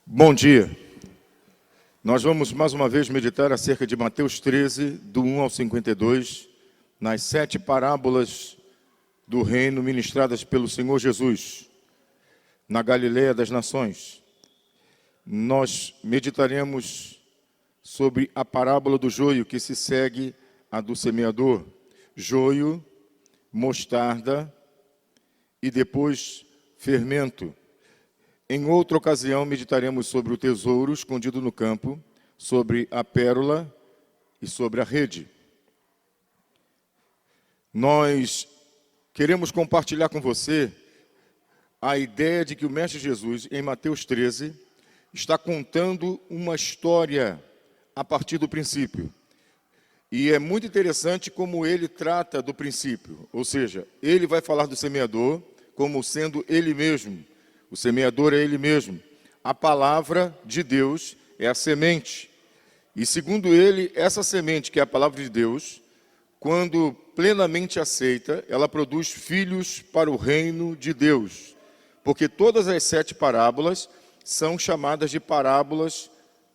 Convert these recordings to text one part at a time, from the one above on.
Bom dia. Nós vamos mais uma vez meditar acerca de Mateus 13, do 1 ao 52, nas 7 parábolas do reino ministradas pelo Senhor Jesus, na Galileia das Nações. Nós meditaremos sobre a parábola do joio, que se segue à do semeador. Joio, mostarda e depois fermento. Em outra ocasião, meditaremos sobre o tesouro escondido no campo, sobre a pérola e sobre a rede. Nós queremos compartilhar com você a ideia de que o Mestre Jesus, em Mateus 13, está contando uma história a partir do princípio. E é muito interessante como ele trata do princípio, ou seja, ele vai falar do semeador como sendo ele mesmo. O semeador é ele mesmo. A palavra de Deus é a semente. E segundo ele, essa semente, que é a palavra de Deus, quando plenamente aceita, ela produz filhos para o reino de Deus. Porque todas as 7 parábolas são chamadas de parábolas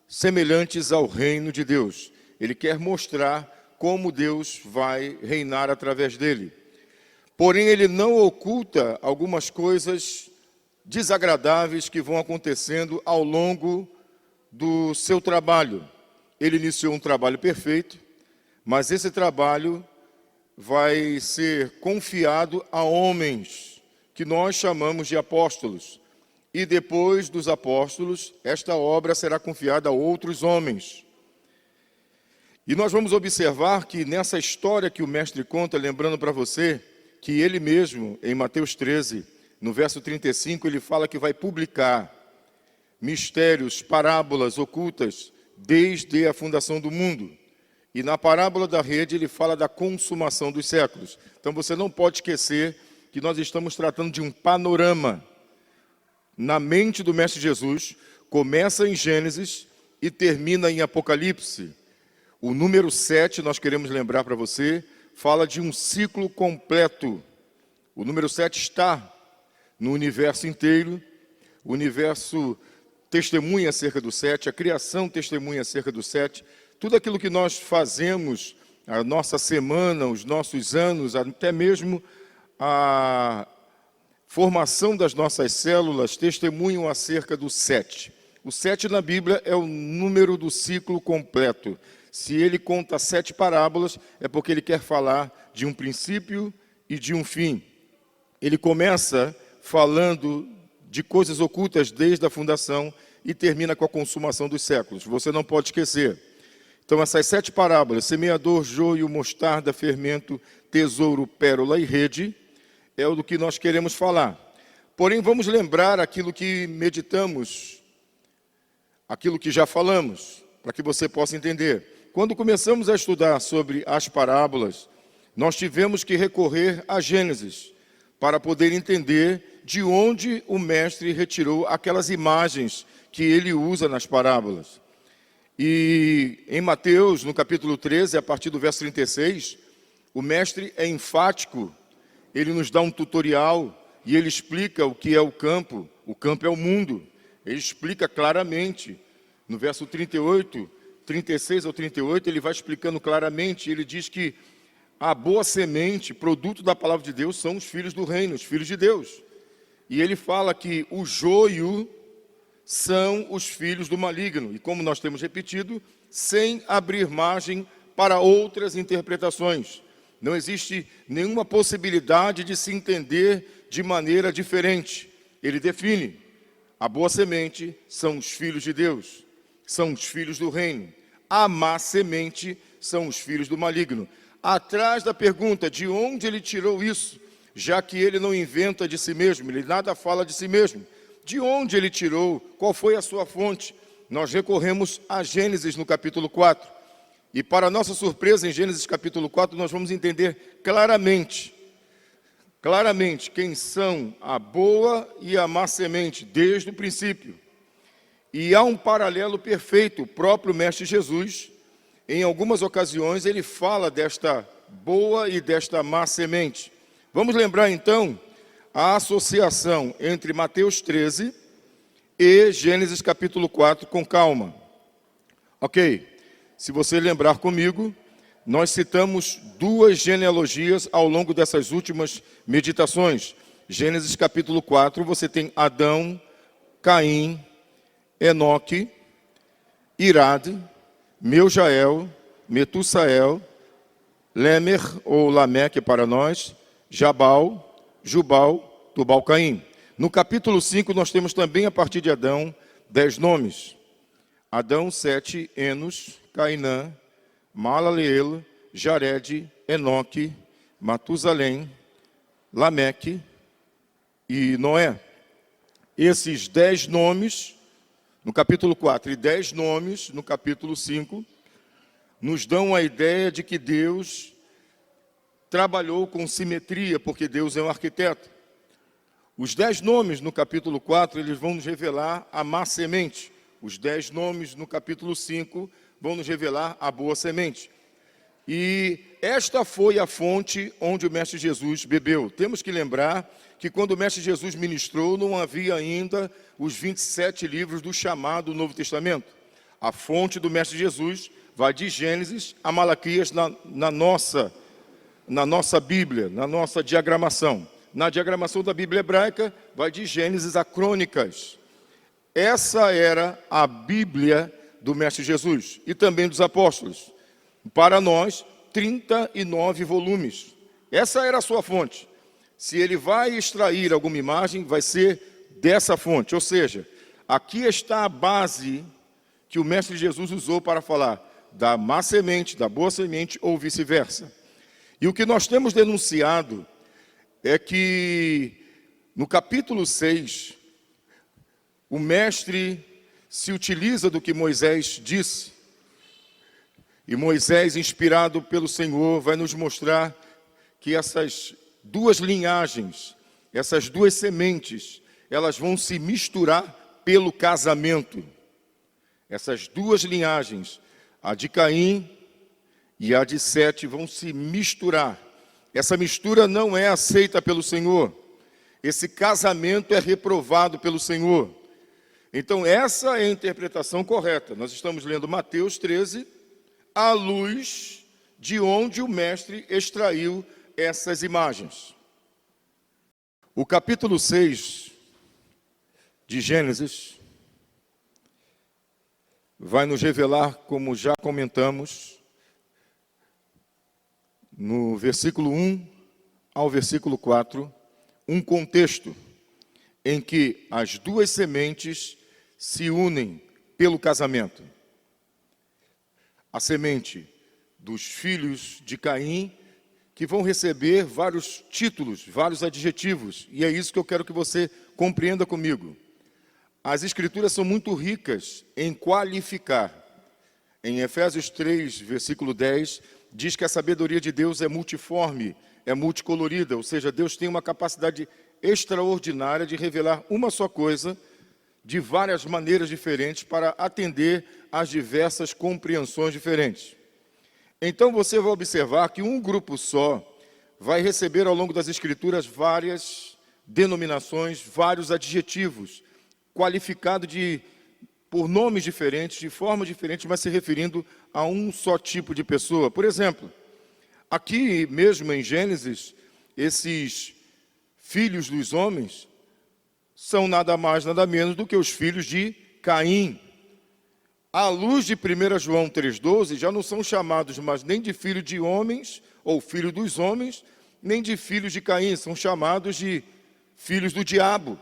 semelhantes ao reino de Deus. Ele quer mostrar como Deus vai reinar através dele. Porém, ele não oculta algumas coisas desagradáveis que vão acontecendo ao longo do seu trabalho. Ele iniciou um trabalho perfeito, mas esse trabalho vai ser confiado a homens, que nós chamamos de apóstolos. E depois dos apóstolos, esta obra será confiada a outros homens. E nós vamos observar que nessa história que o mestre conta, lembrando para você, que ele mesmo, em Mateus 13, no verso 35, ele fala que vai publicar mistérios, parábolas ocultas desde a fundação do mundo. E na parábola da rede ele fala da consumação dos séculos. Então você não pode esquecer que nós estamos tratando de um panorama. Na mente do Mestre Jesus, começa em Gênesis e termina em Apocalipse. O número 7, nós queremos lembrar para você, fala de um ciclo completo. O número 7 está no universo inteiro. O universo testemunha acerca do 7, a criação testemunha acerca do 7. Tudo aquilo que nós fazemos, a nossa semana, os nossos anos, até mesmo a formação das nossas células, testemunham acerca do 7. O 7 na Bíblia é o número do ciclo completo. Se ele conta 7 parábolas, é porque ele quer falar de um princípio e de um fim. Ele começa falando de coisas ocultas desde a fundação e termina com a consumação dos séculos. Você não pode esquecer. Então, essas 7 parábolas, semeador, joio, mostarda, fermento, tesouro, pérola e rede, é o do que nós queremos falar. Porém, vamos lembrar aquilo que meditamos, aquilo que já falamos, para que você possa entender. Quando começamos a estudar sobre as parábolas, nós tivemos que recorrer a Gênesis, para poder entender de onde o mestre retirou aquelas imagens que ele usa nas parábolas. E em Mateus, no capítulo 13, a partir do verso 36, o mestre é enfático, ele nos dá um tutorial e ele explica o que é o campo é o mundo. Ele explica claramente, no verso 38, 36 ao 38, ele vai explicando claramente, ele diz que a boa semente, produto da palavra de Deus, são os filhos do reino, os filhos de Deus. E ele fala que o joio são os filhos do maligno. E como nós temos repetido, sem abrir margem para outras interpretações. Não existe nenhuma possibilidade de se entender de maneira diferente. Ele define: a boa semente são os filhos de Deus, são os filhos do reino. A má semente são os filhos do maligno. Atrás da pergunta de onde ele tirou isso, já que ele não inventa de si mesmo, ele nada fala de si mesmo. De onde ele tirou? Qual foi a sua fonte? Nós recorremos a Gênesis no capítulo 4. E para nossa surpresa, em Gênesis capítulo 4, nós vamos entender claramente quem são a boa e a má semente, desde o princípio. E há um paralelo perfeito, o próprio Mestre Jesus, em algumas ocasiões, ele fala desta boa e desta má semente. Vamos lembrar então a associação entre Mateus 13 e Gênesis capítulo 4 com calma. Ok, se você lembrar comigo, nós citamos duas genealogias ao longo dessas últimas meditações. Gênesis capítulo 4, você tem Adão, Caim, Enoque, Irade, Meujael, Metussael, Lemer, ou Lameque para nós, Jabal, Jubal, Tubal-Caim. No capítulo 5, nós temos também, a partir de Adão, 10 nomes. Adão, 7, Enos, Cainã, Malaleel, Jared, Enoque, Matusalém, Lameque e Noé. Esses 10 nomes, no capítulo 4, e 10 nomes, no capítulo 5, nos dão a ideia de que Deus trabalhou com simetria, porque Deus é um arquiteto. Os 10 nomes no capítulo 4, eles vão nos revelar a má semente. Os 10 nomes no capítulo 5 vão nos revelar a boa semente. E esta foi a fonte onde o Mestre Jesus bebeu. Temos que lembrar que quando o Mestre Jesus ministrou, não havia ainda os 27 livros do chamado Novo Testamento. A fonte do Mestre Jesus vai de Gênesis a Malaquias na nossa Bíblia, na nossa diagramação. Na diagramação da Bíblia hebraica, vai de Gênesis a Crônicas. Essa era a Bíblia do Mestre Jesus e também dos apóstolos. Para nós, 39 volumes. Essa era a sua fonte. Se ele vai extrair alguma imagem, vai ser dessa fonte. Ou seja, aqui está a base que o Mestre Jesus usou para falar da má semente, da boa semente ou vice-versa. E o que nós temos denunciado é que no capítulo 6, o Mestre se utiliza do que Moisés disse. E Moisés, inspirado pelo Senhor, vai nos mostrar que essas duas linhagens, essas duas sementes, elas vão se misturar pelo casamento. Essas duas linhagens, a de Caim e a de Sete, vão se misturar. Essa mistura não é aceita pelo Senhor. Esse casamento é reprovado pelo Senhor. Então, essa é a interpretação correta. Nós estamos lendo Mateus 13, à luz de onde o Mestre extraiu essas imagens. O capítulo 6 de Gênesis vai nos revelar, como já comentamos, no versículo 1 ao versículo 4, um contexto em que as duas sementes se unem pelo casamento. A semente dos filhos de Caim, que vão receber vários títulos, vários adjetivos, e é isso que eu quero que você compreenda comigo. As Escrituras são muito ricas em qualificar. Em Efésios 3, versículo 10, diz que a sabedoria de Deus é multiforme, é multicolorida, ou seja, Deus tem uma capacidade extraordinária de revelar uma só coisa de várias maneiras diferentes para atender às diversas compreensões diferentes. Então você vai observar que um grupo só vai receber ao longo das Escrituras várias denominações, vários adjetivos, qualificado por nomes diferentes, de formas diferentes, mas se referindo a um só tipo de pessoa. Por exemplo, aqui mesmo em Gênesis, esses filhos dos homens são nada mais, nada menos do que os filhos de Caim. À luz de 1 João 3,12, já não são chamados mais nem de filho de homens, ou filho dos homens, nem de filhos de Caim, são chamados de filhos do diabo.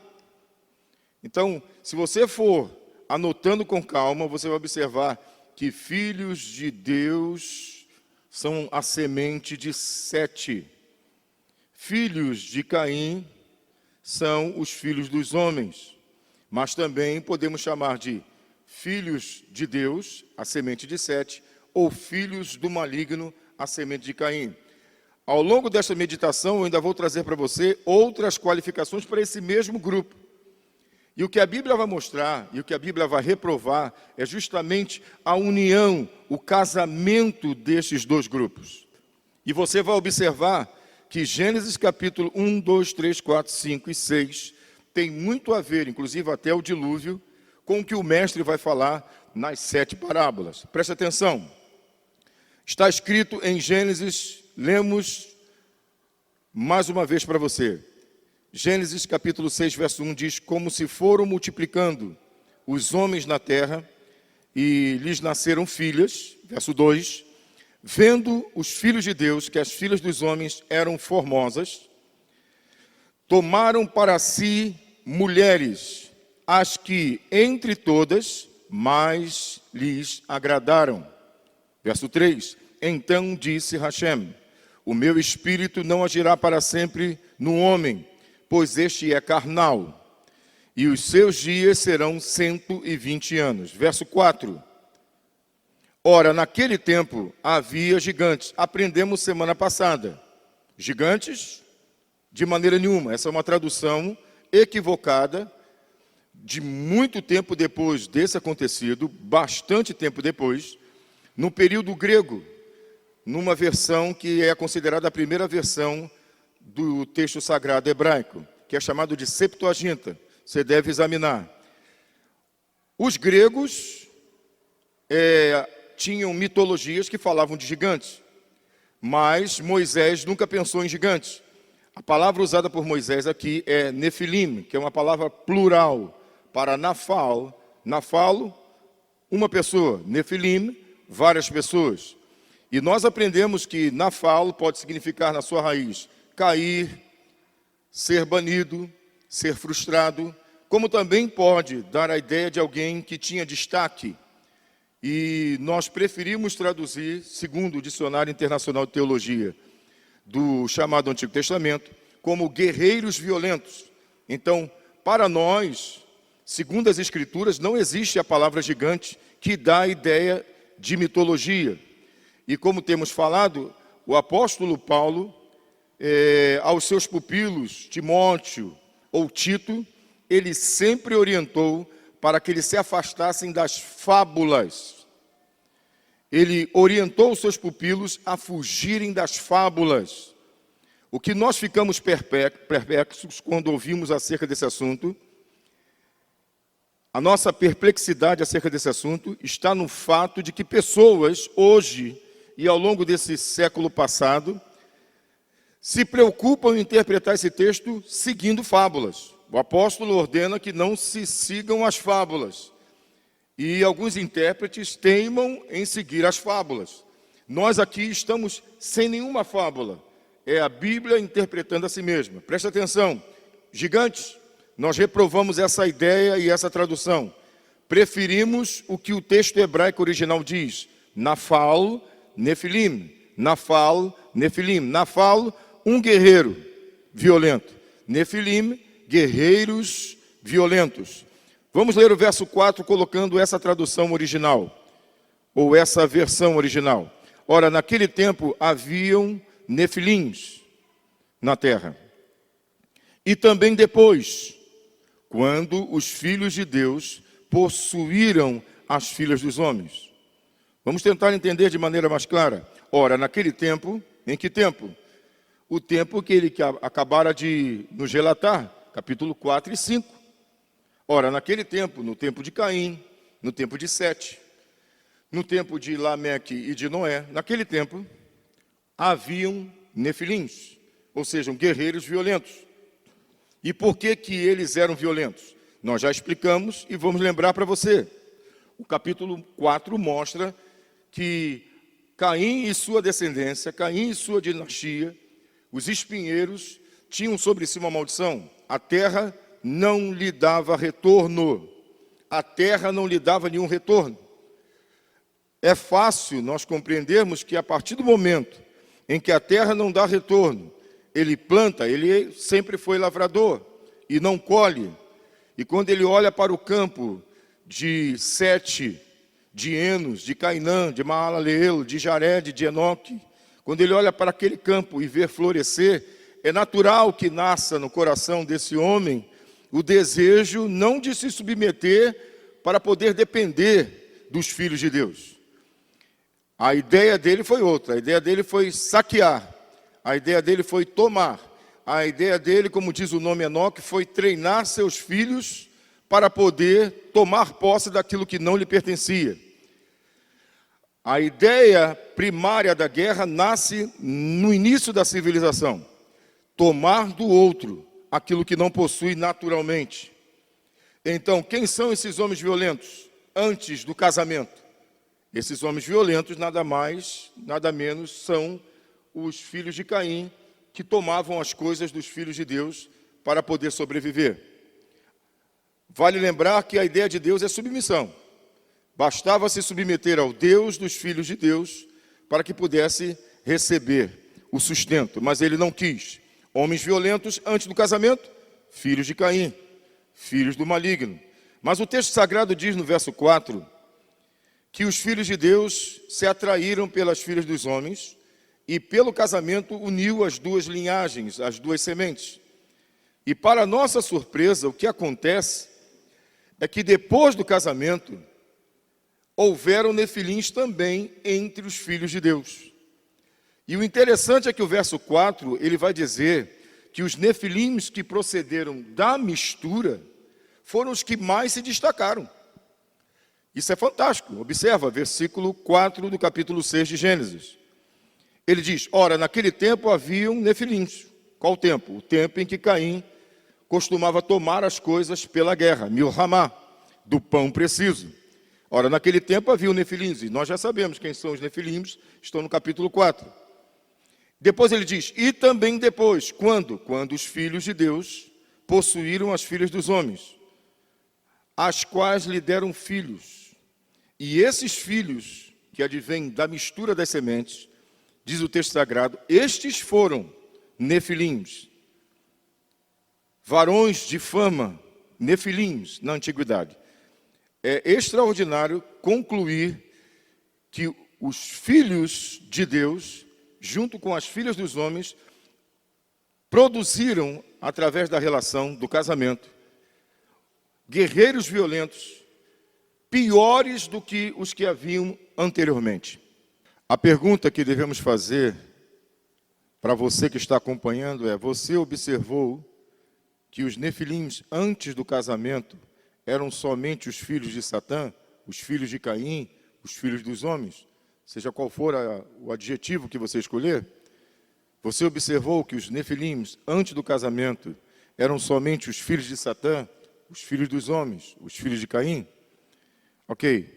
Então, se você for anotando com calma, você vai observar que filhos de Deus são a semente de Sete. Filhos de Caim são os filhos dos homens. Mas também podemos chamar de filhos de Deus, a semente de Sete, ou filhos do maligno, a semente de Caim. Ao longo desta meditação, eu ainda vou trazer para você outras qualificações para esse mesmo grupo. E o que a Bíblia vai mostrar, e o que a Bíblia vai reprovar, é justamente a união, o casamento destes dois grupos. E você vai observar que Gênesis capítulo 1, 2, 3, 4, 5 e 6 tem muito a ver, inclusive até o dilúvio, com o que o mestre vai falar nas 7 parábolas. Preste atenção. Está escrito em Gênesis, lemos mais uma vez para você. Gênesis capítulo 6, verso 1 diz: como se foram multiplicando os homens na terra, e lhes nasceram filhas, verso 2, vendo os filhos de Deus que as filhas dos homens eram formosas, tomaram para si mulheres, as que entre todas mais lhes agradaram. Verso 3, então disse Hashem: o meu espírito não agirá para sempre no homem, pois este é carnal, e os seus dias serão 120 anos. Verso 4. Ora, naquele tempo havia gigantes. Aprendemos semana passada. Gigantes? De maneira nenhuma. Essa é uma tradução equivocada de muito tempo depois desse acontecido, bastante tempo depois, no período grego, numa versão que é considerada a primeira versão do texto sagrado hebraico, que é chamado de Septuaginta. Você deve examinar. Os gregos tinham mitologias que falavam de gigantes, mas Moisés nunca pensou em gigantes. A palavra usada por Moisés aqui é Nefilim, que é uma palavra plural para Nafal. Nafal, uma pessoa. Nefilim, várias pessoas. E nós aprendemos que Nafal pode significar na sua raiz cair, ser banido, ser frustrado, como também pode dar a ideia de alguém que tinha destaque. E nós preferimos traduzir, segundo o Dicionário Internacional de Teologia, do chamado Antigo Testamento, como guerreiros violentos. Então, para nós, segundo as Escrituras, não existe a palavra gigante que dá a ideia de mitologia. E como temos falado, o apóstolo Paulo, aos seus pupilos, Timóteo ou Tito, ele sempre orientou para que eles se afastassem das fábulas. Ele orientou os seus pupilos a fugirem das fábulas. O que nós ficamos perplexos quando ouvimos acerca desse assunto, a nossa perplexidade acerca desse assunto está no fato de que pessoas, hoje e ao longo desse século passado, se preocupam em interpretar esse texto seguindo fábulas. O apóstolo ordena que não se sigam as fábulas. E alguns intérpretes teimam em seguir as fábulas. Nós aqui estamos sem nenhuma fábula. É a Bíblia interpretando a si mesma. Presta atenção. Gigantes, nós reprovamos essa ideia e essa tradução. Preferimos o que o texto hebraico original diz. Nafal, Nefilim. Nafal, Nefilim. Nafal, um guerreiro violento. Nefilim, guerreiros violentos. Vamos ler o verso 4 colocando essa tradução original, ou essa versão original. Ora, naquele tempo haviam nefilins na terra. E também depois, quando os filhos de Deus possuíram as filhas dos homens. Vamos tentar entender de maneira mais clara. Ora, naquele tempo, em que tempo? O tempo que ele acabara de nos relatar, capítulo 4 e 5. Ora, naquele tempo, no tempo de Caim, no tempo de Sete, no tempo de Lameque e de Noé, naquele tempo, haviam nefilins, ou seja, guerreiros violentos. E por que que eles eram violentos? Nós já explicamos e vamos lembrar para você. O capítulo 4 mostra que Caim e sua descendência, Caim e sua dinastia, os espinheiros, tinham sobre si uma maldição. A terra não lhe dava retorno. A terra não lhe dava nenhum retorno. É fácil nós compreendermos que a partir do momento em que a terra não dá retorno, ele planta, ele sempre foi lavrador e não colhe. E quando ele olha para o campo de Sete, de Enos, de Cainã, de Maalaleel, de Jared, de Enoque, quando ele olha para aquele campo e vê florescer, é natural que nasça no coração desse homem o desejo não de se submeter para poder depender dos filhos de Deus. A ideia dele foi outra, a ideia dele foi saquear, a ideia dele foi tomar, a ideia dele, como diz o nome Enoque, foi treinar seus filhos para poder tomar posse daquilo que não lhe pertencia. A ideia primária da guerra nasce no início da civilização. Tomar do outro aquilo que não possui naturalmente. Então, quem são esses homens violentos antes do casamento? Esses homens violentos, nada mais, nada menos, são os filhos de Caim, que tomavam as coisas dos filhos de Deus para poder sobreviver. Vale lembrar que a ideia de Deus é submissão. Bastava se submeter ao Deus dos filhos de Deus para que pudesse receber o sustento, mas ele não quis. Homens violentos antes do casamento, filhos de Caim, filhos do maligno. Mas o texto sagrado diz no verso 4 que os filhos de Deus se atraíram pelas filhas dos homens e pelo casamento uniu as duas linhagens, as duas sementes. E para nossa surpresa, o que acontece é que depois do casamento, houveram nefilins também entre os filhos de Deus. E o interessante é que o verso 4, ele vai dizer que os nefilins que procederam da mistura foram os que mais se destacaram. Isso é fantástico. Observa, versículo 4 do capítulo 6 de Gênesis. Ele diz, ora, naquele tempo haviam nefilins. Qual o tempo? O tempo em que Caim costumava tomar as coisas pela guerra, milhamá, do pão preciso. Ora, naquele tempo havia o nefilins, e nós já sabemos quem são os nefilins, estão no capítulo 4. Depois ele diz, e também depois, quando? Quando os filhos de Deus possuíram as filhas dos homens, as quais lhe deram filhos. E esses filhos, que advêm da mistura das sementes, diz o texto sagrado, estes foram nefilins, varões de fama, nefilins, na antiguidade. É extraordinário concluir que os filhos de Deus, junto com as filhas dos homens, produziram, através da relação do casamento, guerreiros violentos, piores do que os que haviam anteriormente. A pergunta que devemos fazer para você que está acompanhando é, você observou que os nefilins antes do casamento eram somente os filhos de Satã, os filhos de Caim, os filhos dos homens? Seja qual for o adjetivo que você escolher, você observou que os nefilins antes do casamento eram somente os filhos de Satã, os filhos dos homens, os filhos de Caim? Ok.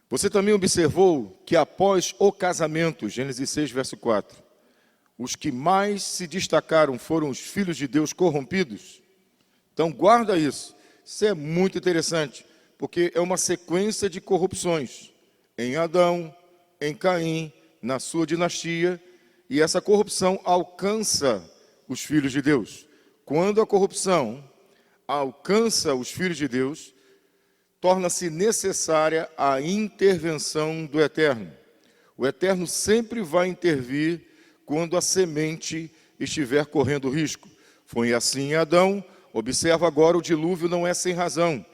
Você também observou que após o casamento, Gênesis 6, verso 4, os que mais se destacaram foram os filhos de Deus corrompidos? Então guarda isso. Isso é muito interessante, porque é uma sequência de corrupções. Em Adão, em Caim, na sua dinastia, e essa corrupção alcança os filhos de Deus. Quando a corrupção alcança os filhos de Deus, torna-se necessária a intervenção do Eterno. O Eterno sempre vai intervir quando a semente estiver correndo risco. Foi assim em Adão. Observa agora, o dilúvio não é sem razão.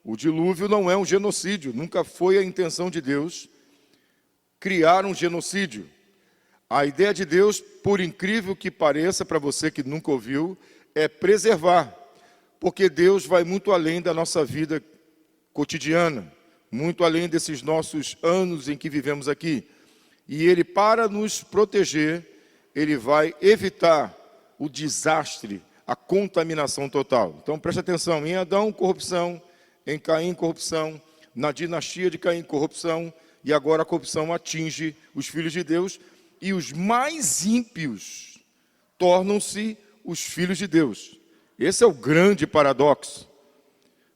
O dilúvio não é um genocídio. Nunca foi a intenção de Deus criar um genocídio. A ideia de Deus, por incrível que pareça para você que nunca ouviu, é preservar. Porque Deus vai muito além da nossa vida cotidiana, muito além desses nossos anos em que vivemos aqui. E Ele, para nos proteger, Ele vai evitar o desastre, a contaminação total. Então preste atenção, em Adão, corrupção, em Caim, corrupção, na dinastia de Caim, corrupção, e agora a corrupção atinge os filhos de Deus, e os mais ímpios tornam-se os filhos de Deus. Esse é o grande paradoxo,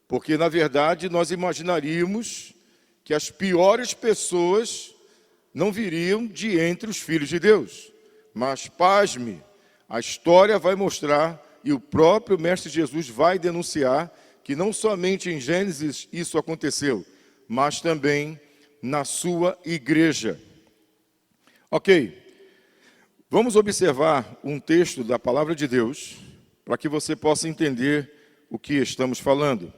porque na verdade nós imaginaríamos que as piores pessoas não viriam de entre os filhos de Deus. Mas pasme, a história vai mostrar, e o próprio Mestre Jesus vai denunciar, que não somente em Gênesis isso aconteceu, mas também na sua igreja. Ok, vamos observar um texto da palavra de Deus, para que você possa entender o que estamos falando.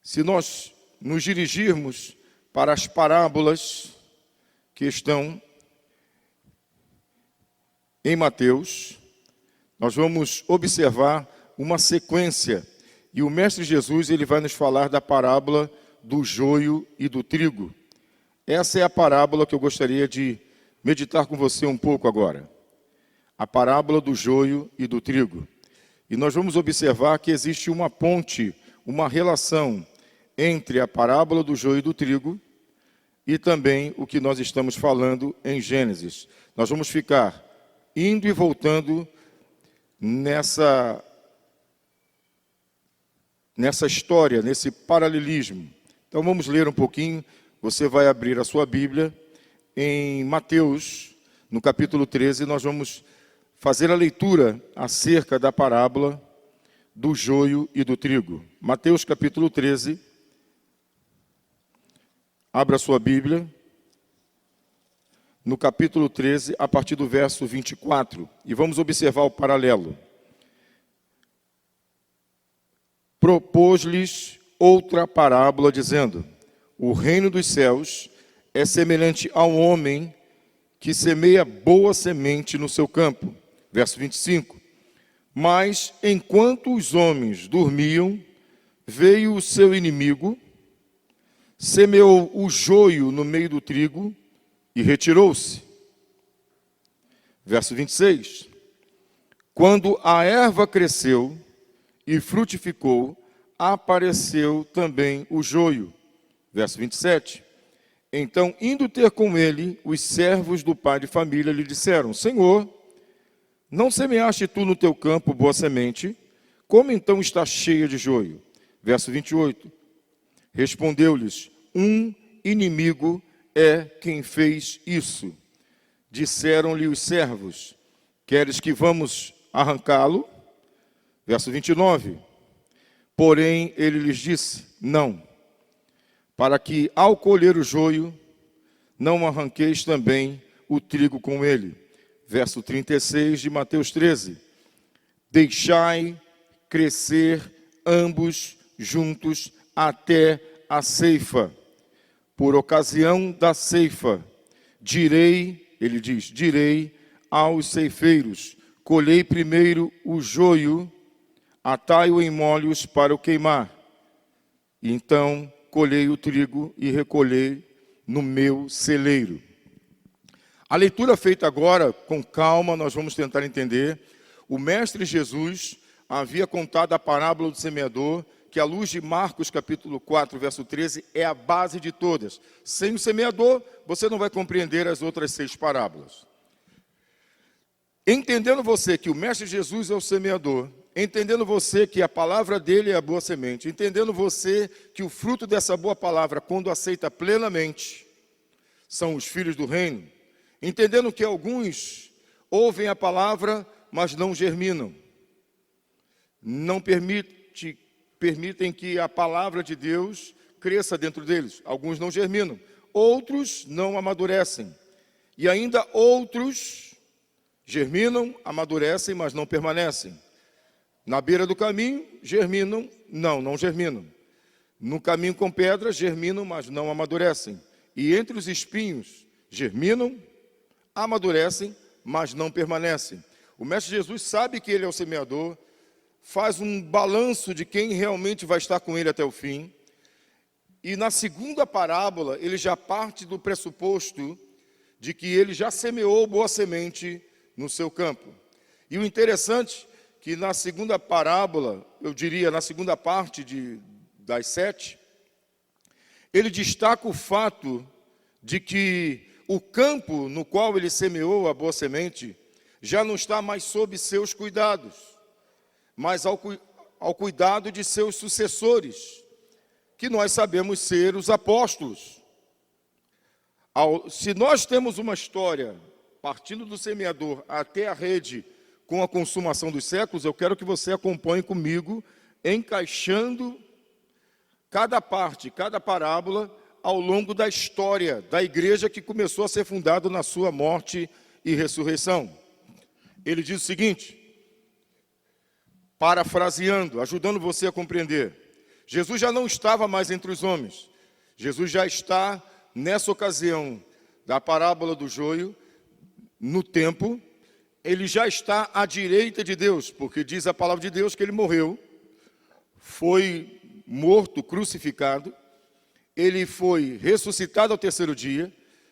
Se nós nos dirigirmos para as parábolas que estão em Mateus, nós vamos observar uma sequência. E o Mestre Jesus, ele vai nos falar da parábola do joio e do trigo. Essa é a parábola que eu gostaria de meditar com você um pouco agora. A parábola do joio e do trigo. E nós vamos observar que existe uma ponte, uma relação entre a parábola do joio e do trigo e também o que nós estamos falando em Gênesis. Nós vamos ficar indo e voltando nessa história, nesse paralelismo. Então vamos ler um pouquinho. Você vai abrir a sua Bíblia em Mateus, no capítulo 13, nós vamos fazer a leitura acerca da parábola do joio e do trigo. Mateus capítulo 13. Abra a sua Bíblia. No capítulo 13, a partir do verso 24. E vamos observar o paralelo. Propôs-lhes outra parábola, dizendo: o reino dos céus é semelhante a um homem que semeia boa semente no seu campo. Verso 25. Mas, enquanto os homens dormiam, veio o seu inimigo, semeou o joio no meio do trigo e retirou-se. Verso 26. Quando a erva cresceu e frutificou, apareceu também o joio. Verso 27. Então, indo ter com ele, os servos do pai de família lhe disseram: Senhor, não semeaste tu no teu campo boa semente? Como então está cheia de joio? Verso 28. Respondeu-lhes: um inimigo é quem fez isso. Disseram-lhe os servos: queres que vamos arrancá-lo? Verso 29. Porém, ele lhes disse: não, para que ao colher o joio, não arranqueis também o trigo com ele. Verso 36 de Mateus 13. Deixai crescer ambos juntos até a ceifa. Por ocasião da ceifa, direi, ele diz, direi aos ceifeiros: colhei primeiro o joio, atai-o em molhos para o queimar. E então colhei o trigo e recolhei no meu celeiro. A leitura feita agora, com calma, nós vamos tentar entender. O Mestre Jesus havia contado a parábola do semeador, que à luz de Marcos capítulo 4, verso 13, é a base de todas. Sem o semeador, você não vai compreender as outras 6 parábolas. Entendendo você que o Mestre Jesus é o semeador, entendendo você que a palavra dele é a boa semente, entendendo você que o fruto dessa boa palavra, quando aceita plenamente, são os filhos do reino, entendendo que alguns ouvem a palavra, mas não germinam, não permitem que a palavra de Deus cresça dentro deles. Alguns não germinam, outros não amadurecem, e ainda outros germinam, amadurecem, mas não permanecem. Na beira do caminho, germinam, não germinam. No caminho com pedras, germinam, mas não amadurecem. E entre os espinhos, germinam, amadurecem, mas não permanecem. O Mestre Jesus sabe que ele é o semeador, faz um balanço de quem realmente vai estar com ele até o fim. E na segunda parábola, ele já parte do pressuposto de que ele já semeou boa semente no seu campo. E o interessante que na segunda parábola, eu diria na segunda parte das 7, ele destaca o fato de que o campo no qual ele semeou a boa semente já não está mais sob seus cuidados, mas ao cuidado de seus sucessores, que nós sabemos ser os apóstolos. Se nós temos uma história partindo do semeador até a rede com a consumação dos séculos, eu quero que você acompanhe comigo, encaixando cada parte, cada parábola, ao longo da história da igreja que começou a ser fundada na sua morte e ressurreição. Ele diz o seguinte, parafraseando, ajudando você a compreender. Jesus já não estava mais entre os homens. Jesus já está, nessa ocasião da parábola do joio, no tempo, ele já está à direita de Deus, porque diz a palavra de Deus que ele morreu, foi morto, crucificado, ele foi ressuscitado ao terceiro dia,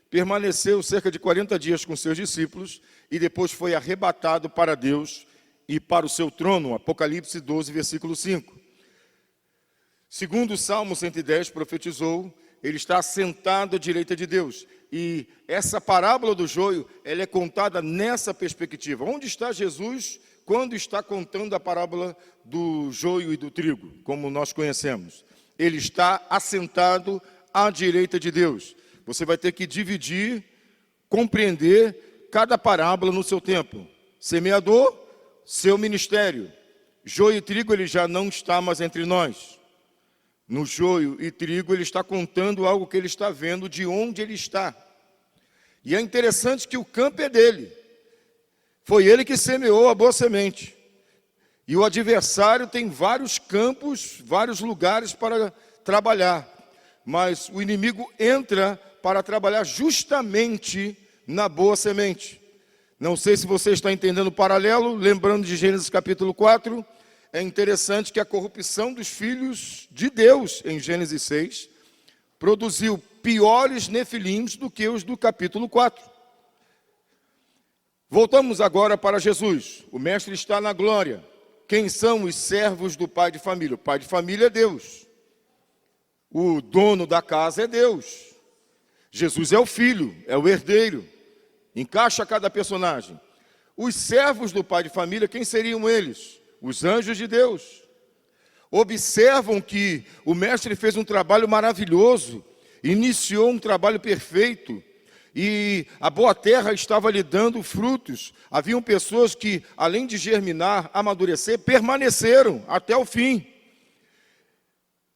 permaneceu cerca de 40 dias com seus discípulos e depois foi arrebatado para Deus e para o seu trono, Apocalipse 12, versículo 5. Segundo o Salmo 110 profetizou, ele está assentado à direita de Deus. E essa parábola do joio, ela é contada nessa perspectiva. Onde está Jesus quando está contando a parábola do joio e do trigo, como nós conhecemos? Ele está assentado à direita de Deus. Você vai ter que dividir, compreender cada parábola no seu tempo. Semeador, seu ministério. Joio e trigo, ele já não está mais entre nós. No joio e trigo, ele está contando algo que ele está vendo, de onde ele está. E é interessante que o campo é dele. Foi ele que semeou a boa semente. E o adversário tem vários campos, vários lugares para trabalhar. Mas o inimigo entra para trabalhar justamente na boa semente. Não sei se você está entendendo o paralelo, lembrando de Gênesis capítulo 4, é interessante que a corrupção dos filhos de Deus, em Gênesis 6, produziu piores nefilins do que os do capítulo 4. Voltamos agora para Jesus. O mestre está na glória. Quem são os servos do pai de família? O pai de família é Deus. O dono da casa é Deus. Jesus é o filho, é o herdeiro. Encaixa cada personagem. Os servos do pai de família, quem seriam eles? Os anjos de Deus. Observam que o mestre fez um trabalho maravilhoso, iniciou um trabalho perfeito, e a boa terra estava lhe dando frutos. Haviam pessoas que, além de germinar, amadurecer, permaneceram até o fim.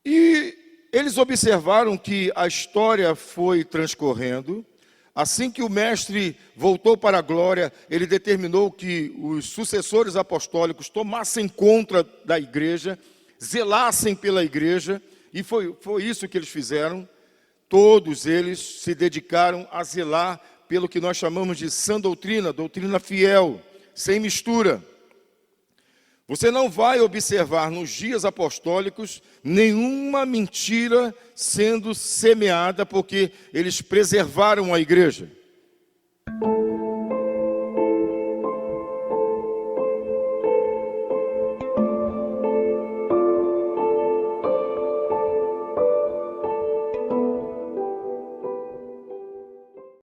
E eles observaram que a história foi transcorrendo. Assim que o mestre voltou para a glória, ele determinou que os sucessores apostólicos tomassem conta da igreja, zelassem pela igreja, e foi isso que eles fizeram. Todos eles se dedicaram a zelar pelo que nós chamamos de sã doutrina, doutrina fiel, sem mistura. Você não vai observar nos dias apostólicos nenhuma mentira sendo semeada, porque eles preservaram a igreja.